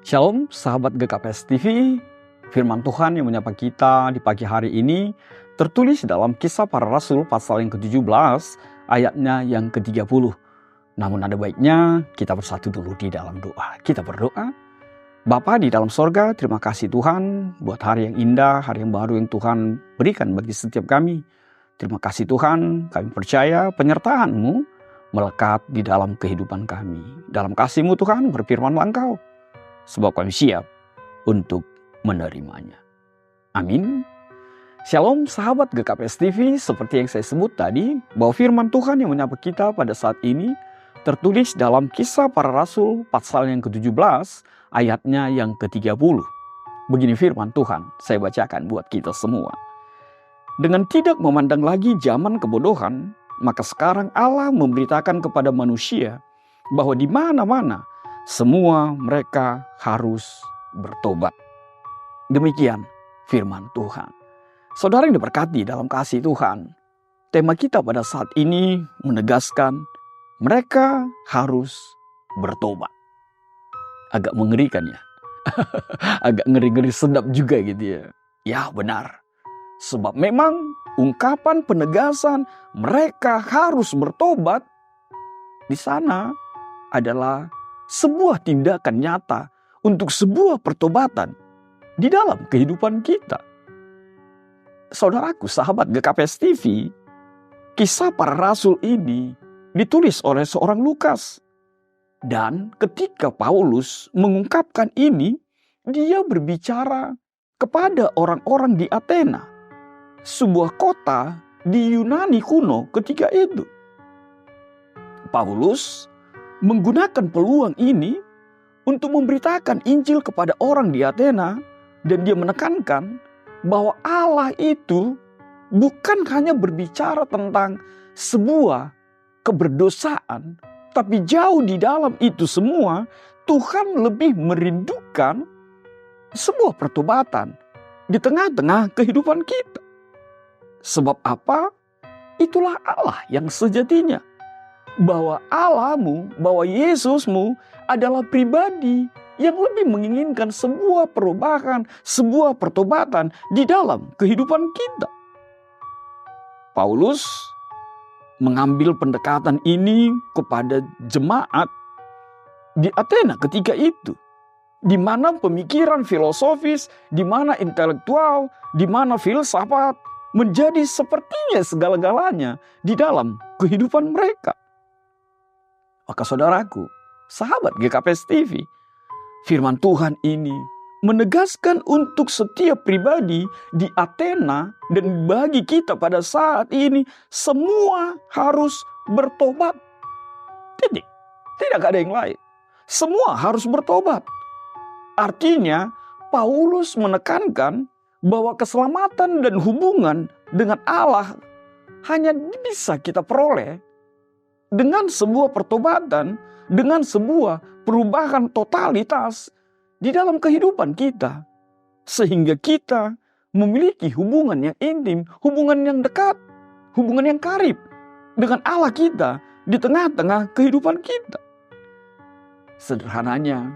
Shalom sahabat GKPS TV, firman Tuhan yang menyapa kita di pagi hari ini tertulis dalam Kisah Para Rasul pasal yang ke-17 ayatnya yang ke-30. Namun ada baiknya kita bersatu dulu di dalam doa. Kita berdoa. Bapa di dalam sorga, terima kasih Tuhan buat hari yang indah, hari yang baru yang Tuhan berikan bagi setiap kami. Terima kasih Tuhan, kami percaya penyertaan-Mu melekat di dalam kehidupan kami. Dalam kasih-Mu Tuhan, berfirman-Lah Engkau, sebab kami siap untuk menerimanya. Amin. Shalom sahabat GKPS TV, seperti yang saya sebut tadi, bahwa firman Tuhan yang menyapa kita pada saat ini tertulis dalam Kisah Para Rasul pasal yang ke-17 ayatnya yang ke-30. Begini firman Tuhan, saya bacakan buat kita semua. Dengan tidak memandang lagi zaman kebodohan, maka sekarang Allah memberitakan kepada manusia bahwa di mana-mana semua mereka harus bertobat. Demikian firman Tuhan. Saudara yang diberkati dalam kasih Tuhan, tema kita pada saat ini menegaskan mereka harus bertobat. Agak mengerikan ya. Agak ngeri-ngeri sedap juga gitu ya. Ya benar. Sebab memang ungkapan penegasan mereka harus bertobat di sana adalah sebuah tindakan nyata untuk sebuah pertobatan di dalam kehidupan kita. Saudaraku, sahabat GKPS TV, Kisah Para Rasul ini ditulis oleh seorang Lukas. Dan ketika Paulus mengungkapkan ini, dia berbicara kepada orang-orang di Athena, sebuah kota di Yunani kuno ketika itu. Paulus menggunakan peluang ini untuk memberitakan Injil kepada orang di Athena, dan dia menekankan bahwa Allah itu bukan hanya berbicara tentang sebuah keberdosaan, tapi jauh di dalam itu semua Tuhan lebih merindukan sebuah pertobatan di tengah-tengah kehidupan kita. Sebab apa? Itulah Allah yang sejatinya. Bahwa Allahmu, bahwa Yesusmu adalah pribadi yang lebih menginginkan sebuah perubahan, sebuah pertobatan di dalam kehidupan kita. Paulus mengambil pendekatan ini kepada jemaat di Athena ketika itu, di mana pemikiran filosofis, di mana intelektual, di mana filsafat menjadi sepertinya segala-galanya di dalam kehidupan mereka. Maka saudaraku, sahabat GKPS TV, firman Tuhan ini menegaskan untuk setiap pribadi di Athena dan bagi kita pada saat ini, semua harus bertobat. Titik. Tidak ada yang lain. Semua harus bertobat. Artinya, Paulus menekankan bahwa keselamatan dan hubungan dengan Allah hanya bisa kita peroleh dengan sebuah pertobatan, dengan sebuah perubahan totalitas di dalam kehidupan kita. Sehingga kita memiliki hubungan yang intim, hubungan yang dekat, hubungan yang karib dengan Allah kita di tengah-tengah kehidupan kita. Sederhananya,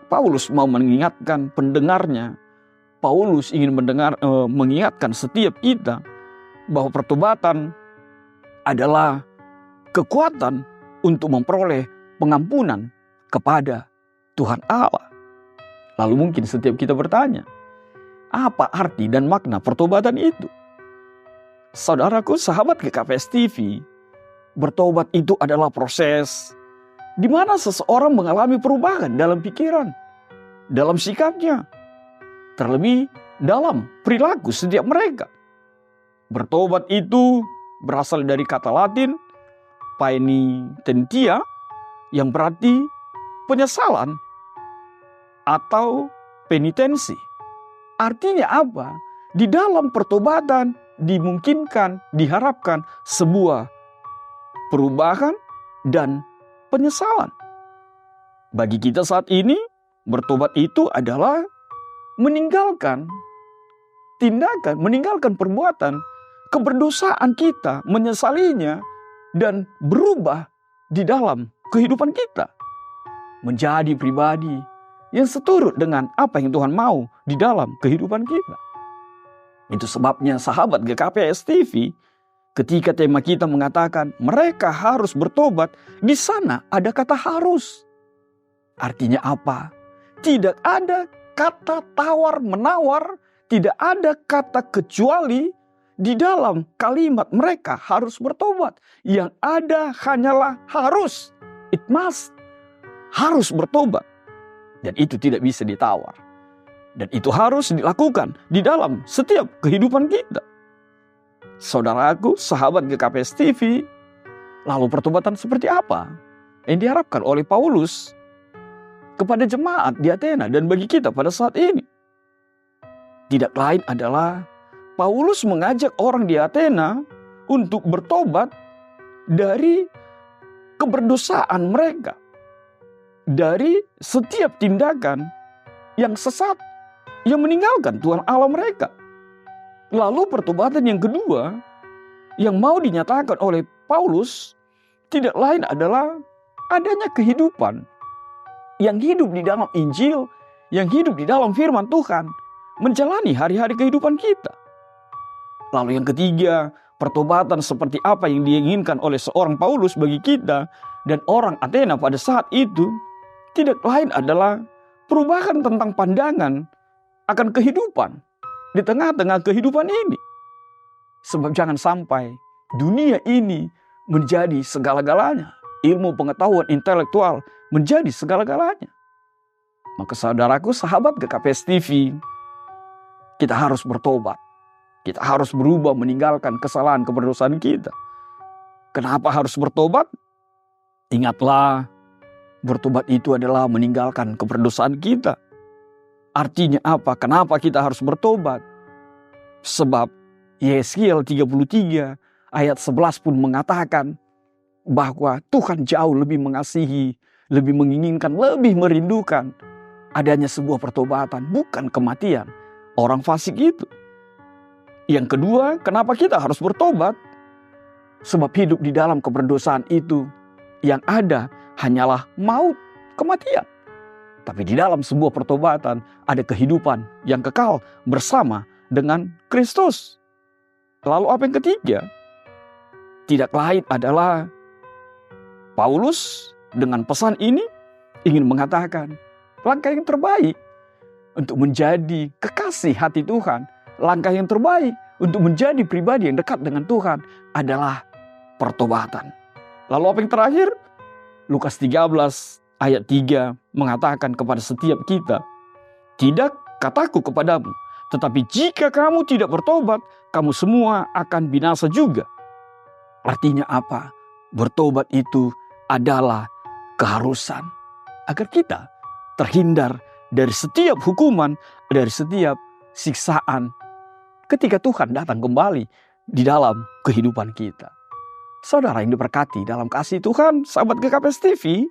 Paulus mau mengingatkan pendengarnya, Paulus ingin mengingatkan setiap kita bahwa pertobatan adalah kekuatan untuk memperoleh pengampunan kepada Tuhan Allah. Lalu mungkin setiap kita bertanya, apa arti dan makna pertobatan itu? Saudaraku, sahabat GKPS TV, bertobat itu adalah proses di mana seseorang mengalami perubahan dalam pikiran, dalam sikapnya, terlebih dalam perilaku setiap mereka. Bertobat itu berasal dari kata Latin paenitentia, yang berarti penyesalan atau penitensi. Artinya apa? Di dalam pertobatan dimungkinkan, diharapkan sebuah perubahan dan penyesalan. Bagi kita saat ini, bertobat itu adalah meninggalkan tindakan, meninggalkan perbuatan keberdosaan kita, menyesalinya, dan berubah di dalam kehidupan kita. Menjadi pribadi yang seturut dengan apa yang Tuhan mau di dalam kehidupan kita. Itu sebabnya sahabat GKPS TV, ketika tema kita mengatakan mereka harus bertobat, di sana ada kata harus. Artinya apa? Tidak ada kata tawar-menawar, tidak ada kata kecuali di dalam kalimat mereka harus bertobat. Yang ada hanyalah harus. It must. Harus bertobat. Dan itu tidak bisa ditawar. Dan itu harus dilakukan di dalam setiap kehidupan kita. Saudaraku, sahabat GKPS TV, lalu pertobatan seperti apa yang diharapkan oleh Paulus kepada jemaat di Athena dan bagi kita pada saat ini? Tidak lain adalah Paulus mengajak orang di Athena untuk bertobat dari keberdosaan mereka, dari setiap tindakan yang sesat, yang meninggalkan Tuhan Allah mereka. Lalu pertobatan yang kedua yang mau dinyatakan oleh Paulus tidak lain adalah adanya kehidupan yang hidup di dalam Injil, yang hidup di dalam firman Tuhan, menjalani hari-hari kehidupan kita. Lalu yang ketiga, pertobatan seperti apa yang diinginkan oleh seorang Paulus bagi kita dan orang Athena pada saat itu tidak lain adalah perubahan tentang pandangan akan kehidupan di tengah-tengah kehidupan ini. Sebab jangan sampai dunia ini menjadi segala-galanya. Ilmu, pengetahuan, intelektual menjadi segala-galanya. Maka saudaraku, sahabat GKPS TV, kita harus bertobat. Kita harus berubah meninggalkan kesalahan keberdosaan kita. Kenapa harus bertobat? Ingatlah, bertobat itu adalah meninggalkan keberdosaan kita. Artinya apa? Kenapa kita harus bertobat? Sebab Yeskiel 33 ayat 11 pun mengatakan bahwa Tuhan jauh lebih mengasihi, lebih menginginkan, lebih merindukan adanya sebuah pertobatan, bukan kematian orang fasik itu. Yang kedua, kenapa kita harus bertobat? Sebab hidup di dalam keberdosaan itu yang ada hanyalah maut, kematian. Tapi di dalam sebuah pertobatan ada kehidupan yang kekal bersama dengan Kristus. Lalu apa yang ketiga? Tidak lain adalah Paulus dengan pesan ini ingin mengatakan langkah yang terbaik untuk menjadi kekasih hati Tuhan, langkah yang terbaik untuk menjadi pribadi yang dekat dengan Tuhan adalah pertobatan. Lalu apa yang terakhir? Lukas 13 ayat 3 mengatakan kepada setiap kita, "Tidak kataku kepadamu, tetapi jika kamu tidak bertobat, kamu semua akan binasa juga." Artinya apa? Bertobat itu adalah keharusan agar kita terhindar dari setiap hukuman, dari setiap siksaan ketika Tuhan datang kembali di dalam kehidupan kita. Saudara yang diberkati dalam kasih Tuhan, sahabat GKPS TV,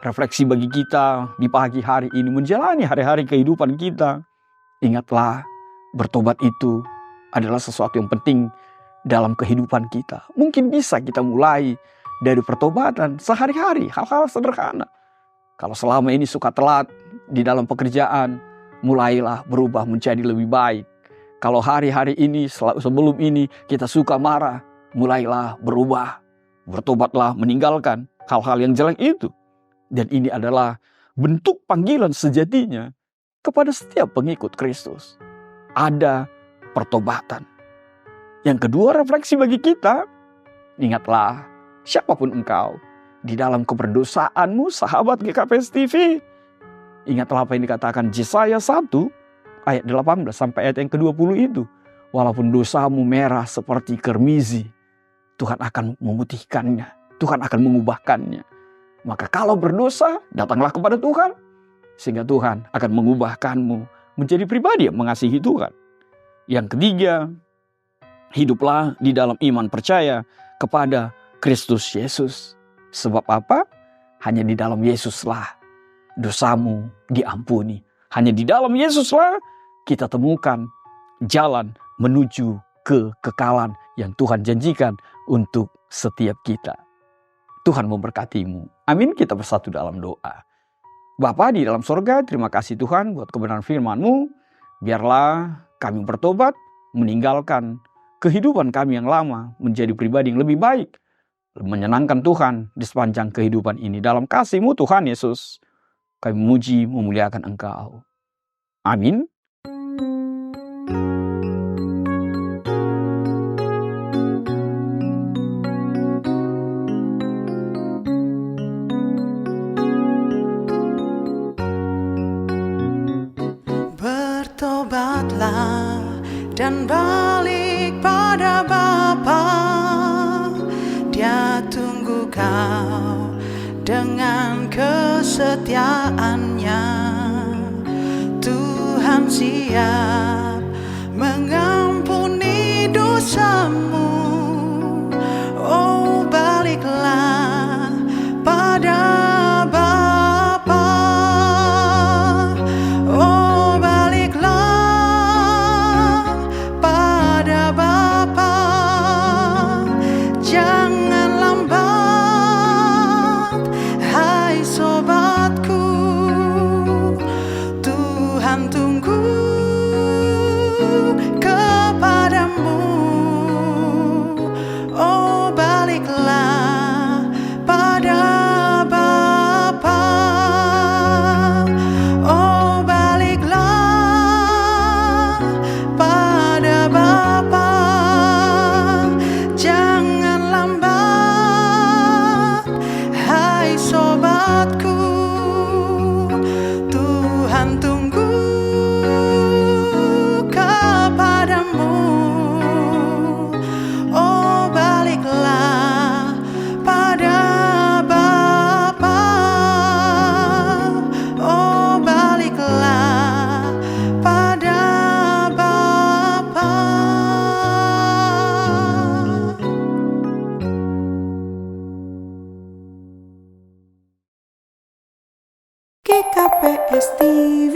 refleksi bagi kita di pagi hari ini menjalani hari-hari kehidupan kita. Ingatlah, bertobat itu adalah sesuatu yang penting dalam kehidupan kita. Mungkin bisa kita mulai dari pertobatan sehari-hari, hal-hal sederhana. Kalau selama ini suka telat di dalam pekerjaan, mulailah berubah menjadi lebih baik. Kalau hari-hari ini, sebelum ini kita suka marah, mulailah berubah. Bertobatlah meninggalkan hal-hal yang jelek itu. Dan ini adalah bentuk panggilan sejatinya kepada setiap pengikut Kristus. Ada pertobatan. Yang kedua, refleksi bagi kita. Ingatlah, siapapun engkau, di dalam keberdosaanmu, sahabat GKPS TV, ingatlah apa yang dikatakan Yesaya 1 ayat 18 sampai ayat yang ke-20 itu. Walaupun dosamu merah seperti kermizi, Tuhan akan memutihkannya. Tuhan akan mengubahkannya. Maka kalau berdosa, datanglah kepada Tuhan. Sehingga Tuhan akan mengubahkanmu menjadi pribadi yang mengasihi Tuhan. Yang ketiga, hiduplah di dalam iman percaya kepada Kristus Yesus. Sebab apa? Hanya di dalam Yesuslah dosamu diampuni. Hanya di dalam Yesuslah kita temukan jalan menuju kekekalan yang Tuhan janjikan untuk setiap kita. Tuhan memberkatimu. Amin. Kita bersatu dalam doa. Bapa di dalam sorga, terima kasih Tuhan buat kebenaran firman-Mu. Biarlah kami bertobat, meninggalkan kehidupan kami yang lama, menjadi pribadi yang lebih baik, menyenangkan Tuhan di sepanjang kehidupan ini. Dalam kasih-Mu Tuhan Yesus, kami memuji, memuliakan Engkau. Amin. Bertobatlah dan balik pada Bapa. Dia tunggu kau dengan kesetiaannya. Tuhan siap mengampuni dosamu. Oh, baliklah pada Bapa. Oh, baliklah pada Bapa. Jangan lambat, hai sobatku. Tuhan tunggu kepadamu. Oh, baliklah pada Bapa. Oh, baliklah pada Bapa. Jangan lambat, hai sobatku. Tuhan tunggu kepadamu. Oh, baliklah pada Bapa. Oh, baliklah pada Bapa. GKPS TV.